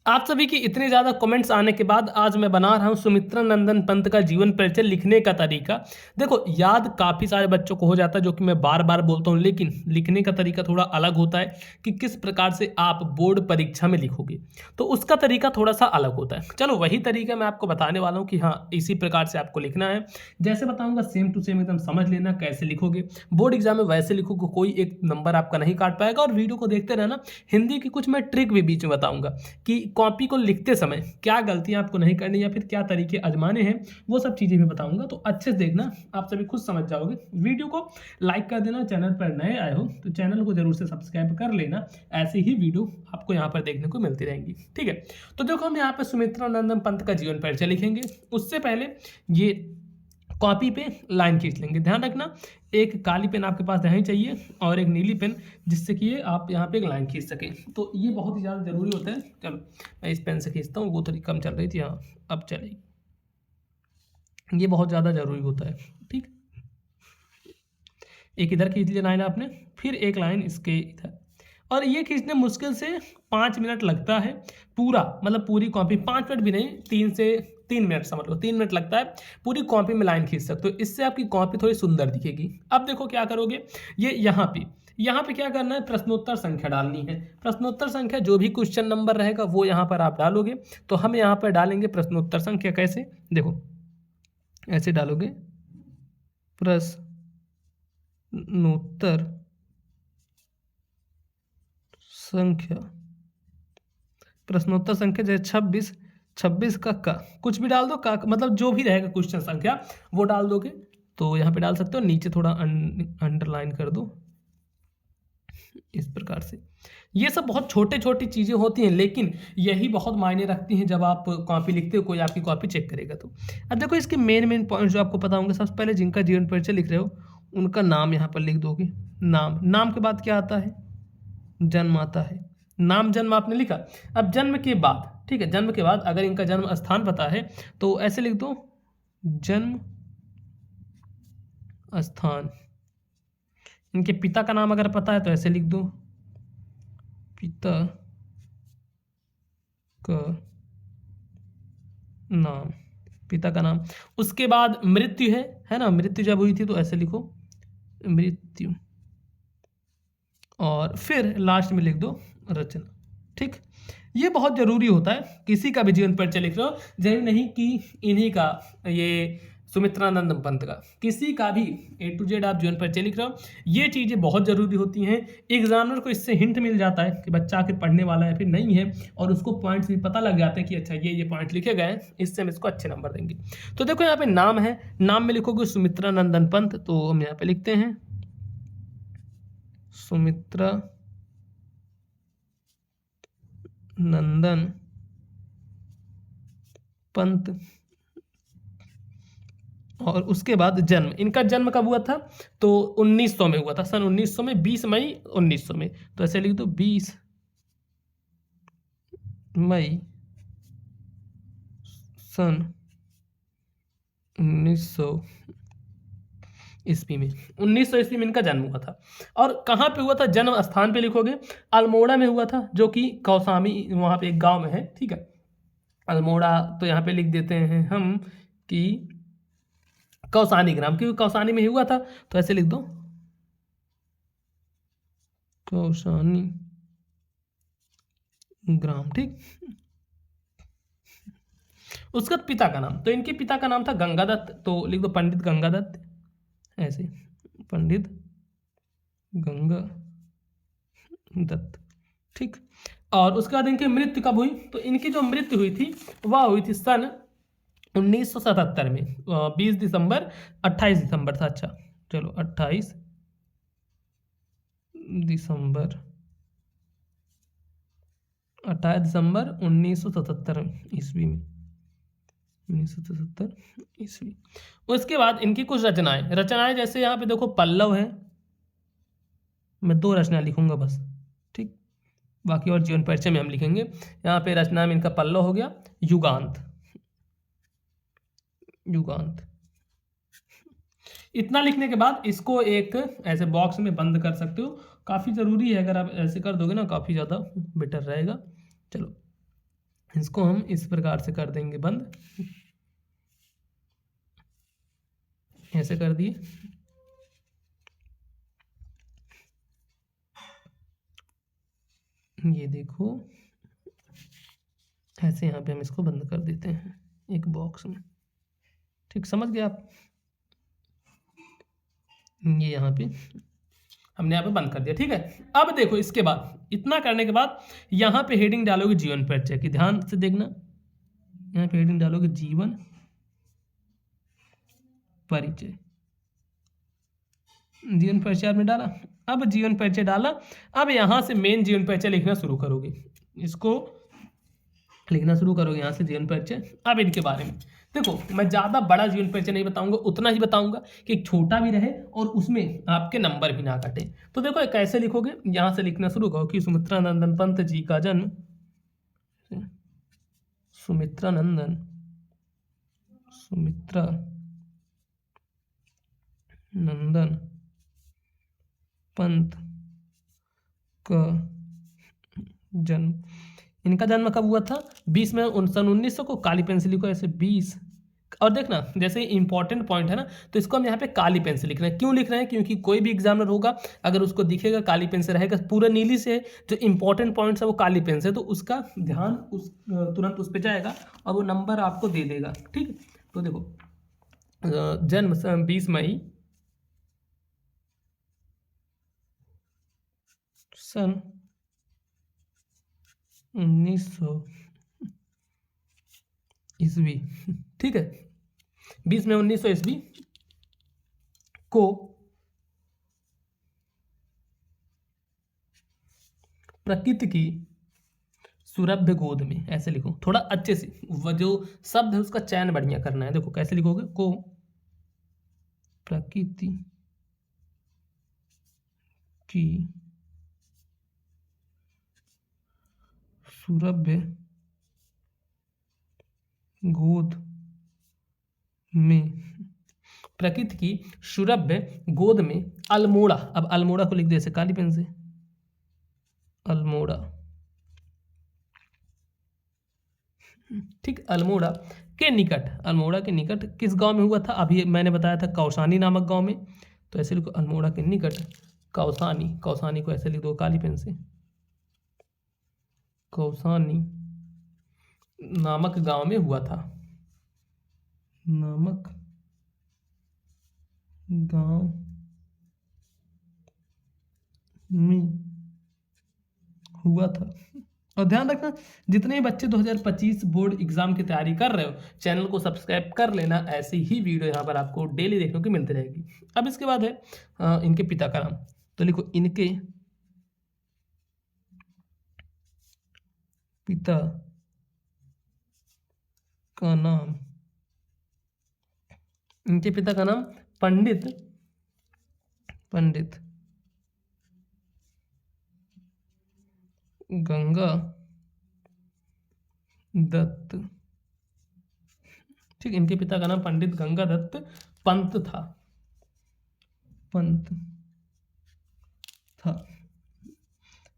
आप सभी की इतने ज़्यादा कमेंट्स आने के बाद आज मैं बना रहा हूँ सुमित्रा नंदन पंत का जीवन परिचय लिखने का तरीका। देखो, याद काफ़ी सारे बच्चों को हो जाता है, जो कि मैं बार-बार बोलता हूँ, लेकिन लिखने का तरीका थोड़ा अलग होता है कि किस प्रकार से आप बोर्ड परीक्षा में लिखोगे। तो उसका तरीका थोड़ा-सा अलग होता है। चलो वही तरीका मैं आपको बताने वाला हूँ कि हाँ, इसी प्रकार से आपको लिखना है। जैसे बताऊँगा सेम टू सेम एकदम समझ लेना कैसे लिखोगे। बोर्ड एग्ज़ाम में वैसे लिखोगे, कोई एक नंबर आपका नहीं काट पाएगा और वीडियो को देखते रहना। हिंदी की कुछ मैं ट्रिक भी बीच में बताऊँगा कि कॉपी को लिखते समय क्या गलतियाँ आपको नहीं करनी या फिर क्या तरीके आजमाने हैं, वो सब चीज़ें भी बताऊँगा। तो अच्छे से देखना, आप सभी खुद समझ जाओगे। वीडियो को लाइक कर देना, चैनल पर नए आए हो तो चैनल को ज़रूर से सब्सक्राइब कर लेना। ऐसे ही वीडियो आपको यहाँ पर देखने को मिलती रहेंगी, ठीक है। तो देखो, हम यहाँ पर सुमित्रा नंदन पंत का जीवन परिचय लिखेंगे। उससे पहले ये कॉपी पे लाइन खींच लेंगे। ध्यान रखना, एक काली पेन आपके पास रहनी चाहिए और एक नीली पेन, जिससे कि ये आप यहाँ पे एक लाइन खींच सकें। तो ये बहुत ही ज़्यादा ज़रूरी होता है। चलो मैं इस पेन से खींचता हूँ, वो थोड़ी कम चल रही थी, हाँ अब चलेगी। ये बहुत ज़्यादा ज़रूरी होता है, ठीक। एक इधर खींच लिया लाइन आपने, फिर एक लाइन इसके इधर, और ये खींचने मुश्किल से 5 मिनट लगता है। पूरा मतलब पूरी कॉपी 5 मिनट भी नहीं, 3 मिनट समझ लो, 3 मिनट लगता है पूरी कॉपी में लाइन खींच सकते हो। इससे आपकी कॉपी थोड़ी सुंदर दिखेगी। अब देखो क्या करोगे, ये यहाँ पे क्या करना है, प्रश्नोत्तर संख्या डालनी है। प्रश्नोत्तर संख्या जो भी क्वेश्चन नंबर रहेगा वो यहाँ पर आप डालोगे। तो हम यहाँ पर डालेंगे प्रश्नोत्तर संख्या। कैसे, देखो ऐसे डालोगे, प्रश्नोत्तर संख्या, प्रश्नोत्तर संख्या जैसे 26, 26 का कुछ भी डाल दो, का मतलब जो भी रहेगा क्वेश्चन संख्या वो डाल दोगे। तो यहाँ पे डाल सकते हो, नीचे थोड़ा अंडरलाइन कर दो इस प्रकार से। ये सब बहुत छोटे छोटी चीज़ें होती हैं, लेकिन यही बहुत मायने रखती हैं जब आप कॉपी लिखते हो, कोई आपकी कॉपी चेक करेगा तो। अब देखो इसके मेन पॉइंट जो आपको पता होंगे। सबसे पहले जिनका जीवन परिचय लिख रहे हो उनका नाम यहाँ पर लिख दोगे। नाम के बाद क्या आता है, जन्म आता है। नाम जन्म आपने लिखा। अब जन्म के बाद, ठीक है, जन्म के बाद अगर इनका जन्म स्थान पता है तो ऐसे लिख दो, जन्म स्थान। इनके पिता का नाम अगर पता है तो ऐसे लिख दो, पिता का नाम, पिता का नाम। उसके बाद मृत्यु है ना, मृत्यु जब हुई थी तो ऐसे लिखो, मृत्यु। और फिर लास्ट में लिख दो रचना, ठीक। ये बहुत ज़रूरी होता है किसी का भी जीवन परिचय लिख रहे हो। जरूरी नहीं कि इन्हीं का, ये सुमित्रानंद पंत का, किसी का भी A to Z आप जीवन परिचय लिख रहे हो, ये चीज़ें बहुत ज़रूरी होती हैं। एग्जामिनर को इससे हिंट मिल जाता है कि बच्चा आखिर पढ़ने वाला है फिर नहीं है, और उसको पॉइंट्स भी पता लग जाते हैं कि अच्छा ये पॉइंट लिखे गए हैं, इससे हम इसको अच्छे नंबर देंगे। तो देखो यहाँ पे नाम है, नाम में लिखोगे सुमित्रानंदन पंत, तो हम यहाँ पे लिखते हैं सुमित्रा नंदन पंत। और उसके बाद जन्म, इनका जन्म कब हुआ था, तो 1900 में हुआ था, सन 1900 में, 20 मई 1900 में। तो ऐसे लिख दो, 20 मई सन 1900 ईस्वी में, 1900 ईस्वी में इनका जन्म हुआ था। और कहाँ पे हुआ था, जन्म स्थान पे लिखोगे, अल्मोड़ा में हुआ था, जो कि कौसामी वहाँ पे एक गांव में है, ठीक है। अल्मोड़ा तो यहाँ पे लिख देते हैं हम कि कौसानी ग्राम, क्योंकि कौसानी में ही हुआ था, तो ऐसे लिख दो कौसानी ग्राम, ठीक। उसका पिता का नाम, तो इनके पिता का नाम था गंगादत्त, तो लिख दो पंडित गंगादत्त, ऐसे पंडित गंगा दत्त, ठीक। और उसके बाद इनकी मृत्यु कब हुई, तो इनकी जो मृत्यु हुई थी वह हुई थी सन 1977 में, 20 दिसंबर, 28 दिसंबर था, अच्छा चलो 28 दिसंबर, 28 दिसंबर 1977 ईस्वी में, 1977 ईस्वी। उसके बाद इनकी कुछ रचनाएं जैसे यहाँ पे देखो पल्लव है, मैं 2 रचनाएं लिखूंगा बस, ठीक। बाकी और जीवन परिचय में हम लिखेंगे। यहाँ पे रचना में इनका पल्लव हो गया युगांत, युगांत। इतना लिखने के बाद इसको एक ऐसे बॉक्स में बंद कर सकते हो। काफ़ी ज़रूरी है, अगर आप ऐसे कर दोगे ना काफ़ी ज़्यादा बेटर रहेगा। चलो इसको हम इस प्रकार से कर देंगे बंद, ऐसे कर दिए। ये देखो ऐसे यहाँ पे हम इसको बंद कर देते हैं एक बॉक्स में। ठीक, समझ गए आप? ये यहाँ पे हमने यहाँ पे बंद कर दिया। ठीक है, अब देखो इसके बाद इतना करने के बाद यहाँ पे हेडिंग डालोगे जीवन परिचय की, ध्यान से देखना। यहाँ पे हेडिंग डालोगे जीवन परिचय। जीवन परिचय आपने डाला। अब जीवन परिचय डाला, अब यहाँ से मेन जीवन परिचय लिखना शुरू करोगे, इसको लिखना शुरू करोगे यहाँ से जीवन परिचय। अब इनके बारे में देखो, मैं ज़्यादा बड़ा जीवन परिचय नहीं बताऊंगा, उतना ही बताऊंगा कि छोटा भी रहे और उसमें आपके नंबर भी ना कटे। तो देखो कैसे लिखोगे, यहाँ से लिखना शुरू करो कि सुमित्रा नंदन पंत जी का जन्म, सुमित्रा नंदन पंत का जन्म, इनका जन्म कब हुआ था? 20 में सन 1900 को, काली पेन से लिखो ऐसे 20। और देखना जैसे इंपॉर्टेंट पॉइंट है ना, तो इसको हम यहाँ पे काली पेन से लिख रहे हैं। क्यों लिख रहे हैं? क्योंकि कोई भी एग्जामिनर होगा अगर उसको दिखेगा काली पेन से रहेगा, पूरा नीली से जो इंपॉर्टेंट पॉइंट्स है वो काली पेन से, तो उसका ध्यान तुरंत उस पर जाएगा और वो नंबर आपको दे देगा। ठीक है, तो देखो जन्म 20 मई सन 1900 ईस्वी। ठीक है, 20 में 1900 ईस्वी को प्रकृति की सुरभ्य गोद में, ऐसे लिखो थोड़ा अच्छे से, वो जो शब्द है उसका चयन बढ़िया करना है। देखो कैसे लिखोगे, को प्रकृति की सुरभ्य गोद में, प्रकृति की सुरभ्य गोद में अल्मोड़ा, अब अल्मोड़ा को लिख दे ऐसे काली पेन से, अल्मोड़ा। ठीक, अल्मोड़ा के निकट, अल्मोड़ा के निकट किस गांव में हुआ था? अभी मैंने बताया था कौसानी नामक गांव में, तो ऐसे लिखो अल्मोड़ा के निकट कौसानी, कौसानी को ऐसे लिख दो काली पेन से, कौसानी नामक गांव में हुआ था, नामक गांव में हुआ था। और ध्यान रखना जितने बच्चे 2025 बोर्ड एग्जाम की तैयारी कर रहे हो, चैनल को सब्सक्राइब कर लेना, ऐसी ही वीडियो यहाँ पर आपको डेली देखने को मिलती रहेगी। अब इसके बाद है इनके पिता का नाम, तो लिखो इनके पिता का नाम, इनके पिता का नाम पंडित गंगा दत्त। ठीक, इनके पिता का नाम पंडित गंगा दत्त पंत था,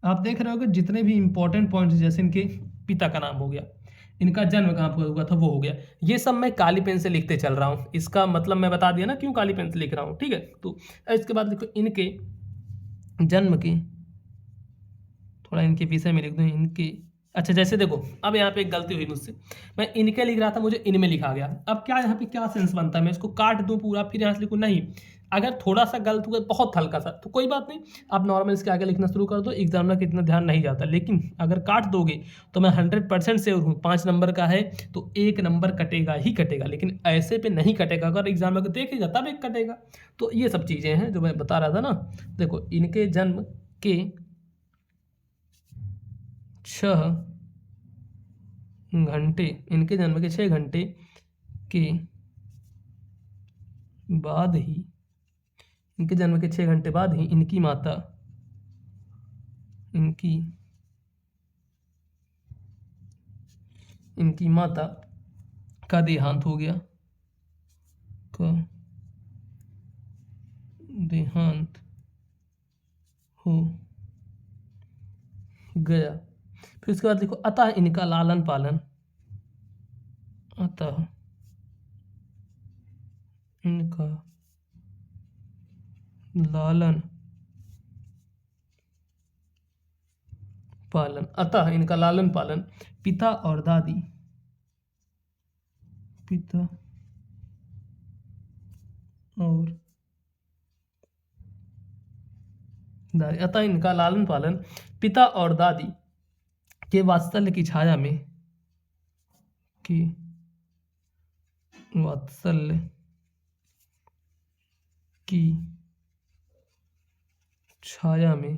आप देख रहे हो जितने भी इंपॉर्टेंट पॉइंट्स, जैसे इनके पिता का नाम हो गया, इनका जन्म कहाँ पर हुआ था वो हो गया, ये सब मैं काली पेन से लिखते चल रहा हूँ। इसका मतलब मैं बता दिया ना क्यों काली पेन से लिख रहा हूँ। ठीक है, तो इसके बाद देखो इनके जन्म की, थोड़ा इनके विषय में लिख दूँ इनके। अच्छा, जैसे देखो अब यहाँ पे एक गलती हुई मुझसे, मैं इनके लिख रहा था, मुझे इनमें लिखा गया। अब क्या यहाँ पे क्या सेंस बनता है, मैं इसको काट दूं पूरा फिर यहाँ से लिखूँ? नहीं, अगर थोड़ा सा गलत हुआ बहुत हल्का सा तो कोई बात नहीं, आप नॉर्मल इसके आगे लिखना शुरू कर दो, एग्जामिनर का इतना ध्यान नहीं जाता। लेकिन अगर काट दोगे तो मैं 100% श्योर हूँ 5 नंबर का है तो 1 नंबर कटेगा ही कटेगा, लेकिन ऐसे पे नहीं कटेगा। अगर एग्जामिनर को देखेगा तब एक कटेगा। तो ये सब चीज़ें हैं जो मैं बता रहा था ना। देखो इनके जन्म के 6 घंटे, इनके जन्म के 6 घंटे के बाद ही, इनके जन्म के 6 घंटे बाद ही इनकी माता का देहांत हो गया, हो गया। फिर उसके बाद लिखो अतः इनका लालन पालन, अतः इनका लालन पालन, अतः इनका लालन पालन पिता और दादी, पिता और दादी, अतः इनका लालन पालन पिता और दादी के वात्सल्य की छाया में, की वात्सल्य की छाया में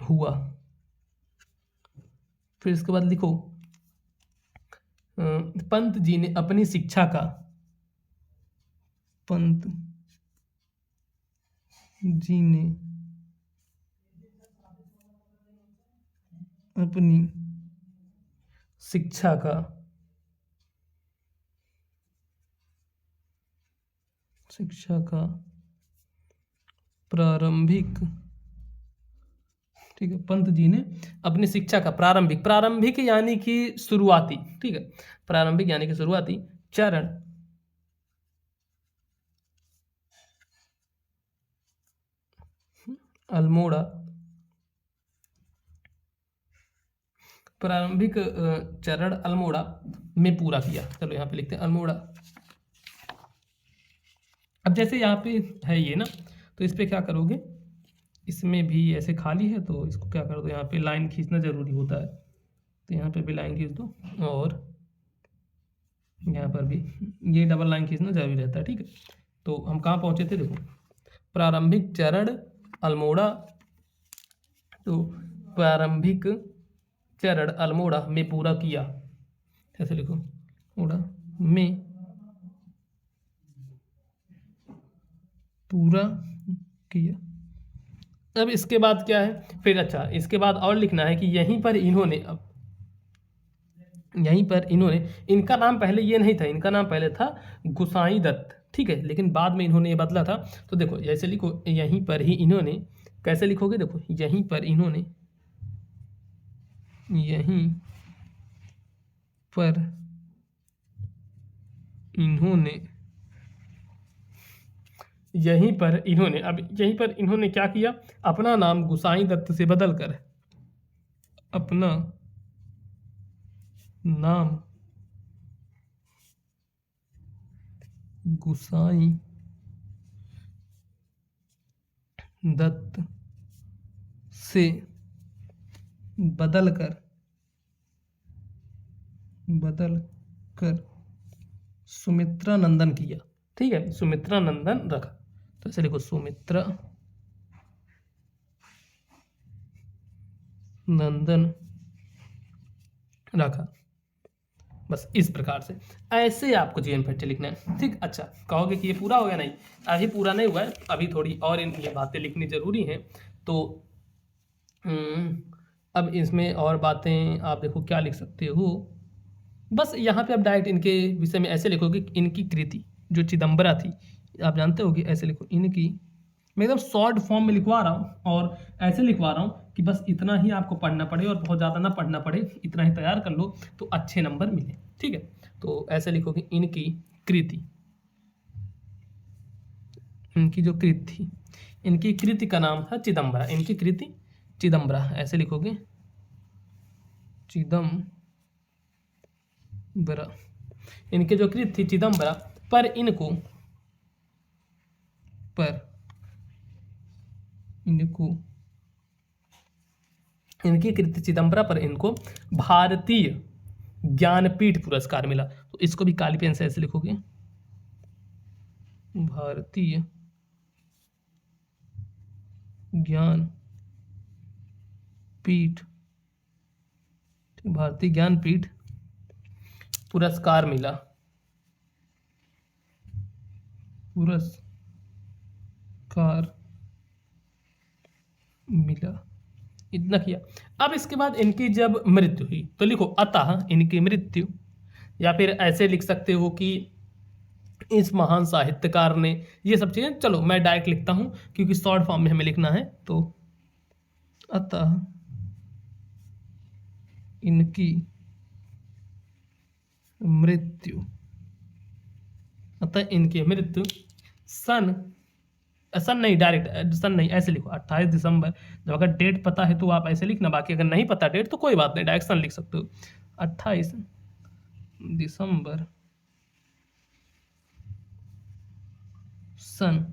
हुआ। फिर इसके बाद लिखो पंत जी ने अपनी शिक्षा का, पंत जी ने अपनी शिक्षा का प्रारंभिक, ठीक है, पंत जी ने अपनी शिक्षा का प्रारंभिक यानी कि शुरुआती, ठीक है, प्रारंभिक यानी कि शुरुआती चरण अल्मोड़ा, प्रारंभिक चरण अल्मोड़ा में पूरा किया। चलो यहाँ पे लिखते हैं अल्मोड़ा। अब जैसे यहाँ पे है ये ना, तो इस पे क्या करोगे, इसमें भी ऐसे खाली है तो इसको क्या कर दो, यहाँ पे लाइन खींचना जरूरी होता है, तो यहाँ पे भी लाइन खींच दो और यहाँ पर भी ये डबल लाइन खींचना जरूरी रहता है, ठीक है। तो हम कहाँ पहुँचे थे, देखो प्रारंभिक चरण अल्मोड़ा, तो प्रारंभिक चरण अल्मोड़ा में पूरा किया, ऐसे लिखो अल्मोड़ा में पूरा किया। अब इसके बाद क्या है, फिर अच्छा इसके बाद और लिखना है कि यहीं पर इन्होंने, अब यहीं पर इन्होंने, इनका नाम पहले ये नहीं था, इनका नाम पहले था गुसाई दत्त, ठीक है, लेकिन बाद में इन्होंने ये बदला था। तो देखो जैसे लिखो यहीं पर ही इन्होंने, कैसे लिखोगे, देखो यहीं पर इन्होंने, यहीं पर इन्होंने, यहीं पर इन्होंने, अब यहीं पर इन्होंने क्या किया, अपना नाम गुसाई दत्त से बदलकर अपना नाम गुसाई दत्त से बदलकर सुमित्रा नंदन किया, ठीक है, सुमित्रा नंदन रखा। तो ऐसे लिखो सुमित्रा नंदन रखा, बस इस प्रकार से ऐसे आपको जीवन परिचय लिखना है, ठीक। अच्छा कहोगे कि ये पूरा हो गया, नहीं अभी पूरा नहीं हुआ है, अभी थोड़ी और ये बातें लिखनी जरूरी हैं। तो अब इसमें और बातें आप देखो क्या लिख सकते हो, बस यहाँ पे आप डायरेक्ट इनके विषय में ऐसे लिखोगे, इनकी कृति जो चिदम्बरा थी, आप जानते हो कि ऐसे लिखो इनकी, मैं एकदम शॉर्ट फॉर्म में लिखवा रहा हूँ और ऐसे लिखवा रहा हूँ कि बस इतना ही आपको पढ़ना पड़े और बहुत ज़्यादा ना पढ़ना पड़े, इतना ही तैयार कर लो तो अच्छे नंबर मिले, ठीक है। तो ऐसे लिखोगे इनकी कृति, इनकी जो कृति थी, इनकी कृति का नाम था चिदम्बरा, इनकी कृति चिदम्बरा, ऐसे लिखोगे चिदम्बरा, इनके जो कृति थी चिदम्बरा, पर इनको इनकी कृति चिदम्बरा पर इनको भारतीय ज्ञानपीठ पुरस्कार मिला। तो इसको भी काली पेन से ऐसे लिखोगे भारतीय ज्ञानपीठ, भारतीय ज्ञानपीठ पुरस्कार मिला, इतना किया। अब इसके बाद इनकी जब मृत्यु हुई तो लिखो अतः इनकी मृत्यु, या फिर ऐसे लिख सकते हो कि इस महान साहित्यकार ने, ये सब चीज़ें चलो मैं डायरेक्ट लिखता हूँ क्योंकि शॉर्ट फॉर्म में हमें लिखना है। तो अतः इनकी मृत्यु, अतः इनकी मृत्यु सन सन नहीं, डायरेक्ट सन नहीं, ऐसे लिखो 28 दिसंबर। जब अगर डेट पता है तो आप ऐसे लिखना, बाकी अगर नहीं पता डेट तो कोई बात नहीं, डायरेक्ट सन लिख सकते हो। 28 दिसंबर सन,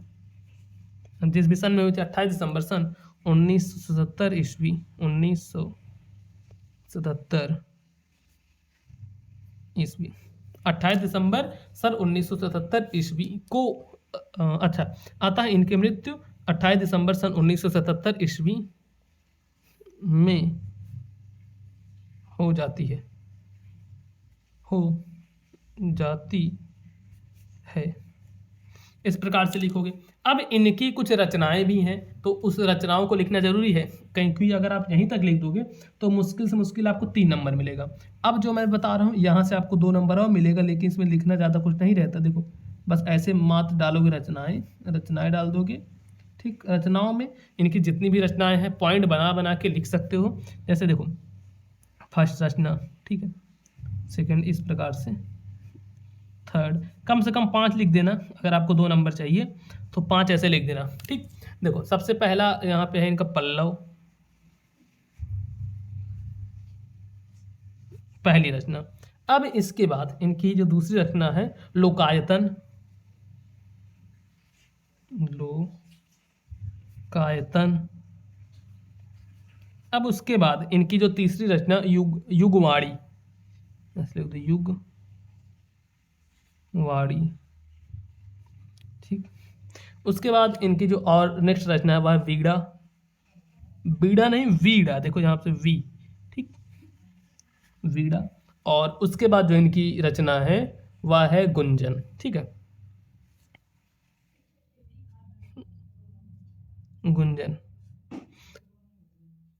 जिस भी सन में हुई थी 28 दिसंबर सन 1977 ईस्वी, 1977 ईस्वी, 28 दिसंबर सन 1977 ईस्वी को अच्छा, अतः इनकी मृत्यु 28 दिसंबर सन 1977 ईस्वी में हो जाती है, हो जाती है। इस प्रकार से लिखोगे। अब इनकी कुछ रचनाएं भी हैं, तो उस रचनाओं को लिखना जरूरी है, क्योंकि अगर आप यहीं तक लिख दोगे तो मुश्किल से मुश्किल आपको 3 नंबर मिलेगा। अब जो मैं बता रहा हूँ यहाँ से आपको 2 नंबर और मिलेगा, लेकिन इसमें लिखना ज़्यादा कुछ नहीं रहता। देखो बस ऐसे मात्र डालोगे, रचनाएं डाल दोगे। ठीक, रचनाओं में इनकी जितनी भी रचनाएं हैं पॉइंट बना बना के लिख सकते हो। जैसे देखो फर्स्ट रचना, ठीक है, सेकंड, इस प्रकार से थर्ड, कम से कम 5 लिख देना। अगर आपको 2 नंबर चाहिए तो 5 ऐसे लिख देना। ठीक, देखो सबसे पहला यहाँ पे है इनका पल्लव, पहली रचना। अब इसके बाद इनकी जो दूसरी रचना है लोकायतन, लोकायतन। अब उसके बाद इनकी जो तीसरी रचना युगवाणी, युगवाणी। ठीक, उसके बाद इनकी जो और नेक्स्ट रचना है वह है वीड़ा, बीड़ा नहीं वीड़ा, देखो यहाँ पे वी, ठीक, वीड़ा। और उसके बाद जो इनकी रचना है वह है गुंजन। ठीक है, गुंजन,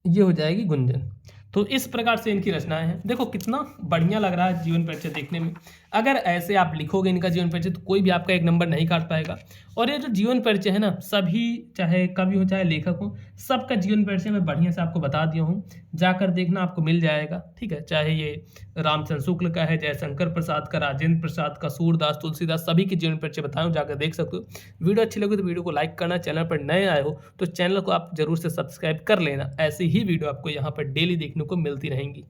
ये हो जाएगी गुंजन। तो इस प्रकार से इनकी रचनाएं हैं। देखो कितना बढ़िया लग रहा है जीवन परिचय देखने में। अगर ऐसे आप लिखोगे इनका जीवन परिचय तो कोई भी आपका 1 नंबर नहीं काट पाएगा। और ये जो जीवन परिचय है ना, सभी चाहे कवि हो चाहे लेखक हो, सबका जीवन परिचय मैं बढ़िया से आपको बता दिया हूँ, जाकर देखना आपको मिल जाएगा। ठीक है, चाहे ये रामचंद्र शुक्ल का है, जयशंकर प्रसाद का, राजेंद्र प्रसाद का, सूरदास, तुलसीदास, सभी के जीवन परिचय बताऊँ, जाकर देख सकते हो। वीडियो अच्छी लगी तो वीडियो को लाइक करना, चैनल पर नए आए हो तो चैनल को आप जरूर से सब्सक्राइब कर लेना। ऐसी ही वीडियो आपको यहाँ पर डेली देखने को मिलती रहेंगी।